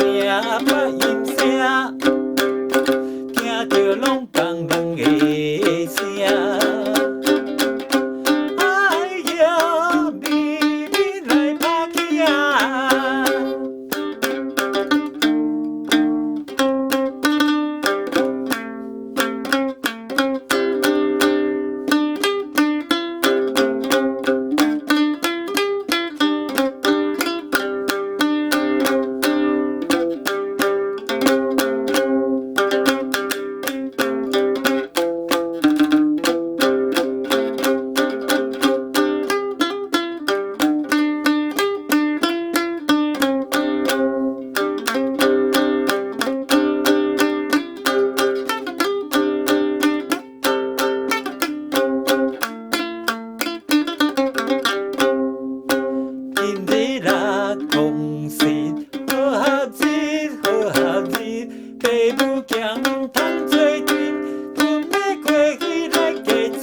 声，发音声，听着拢同两个声。哎呀，咪咪来拍去啊！今日啦，讲实好合日，好合日，爸母囝拢通做阵，阮要过去来加钱。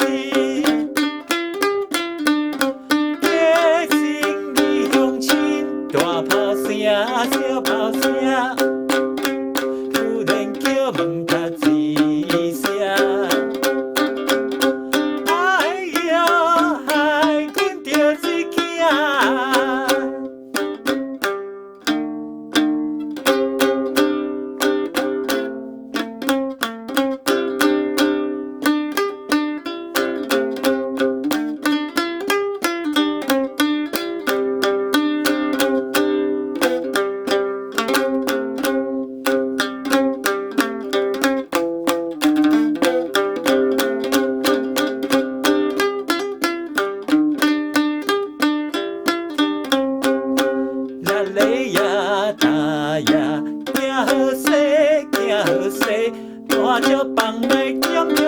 家心里乡亲，大炮声，小炮声，突然叫门卡一声。哎呀，害阮着一囝。嘞呀大呀，行好势，行好势，大石放来点点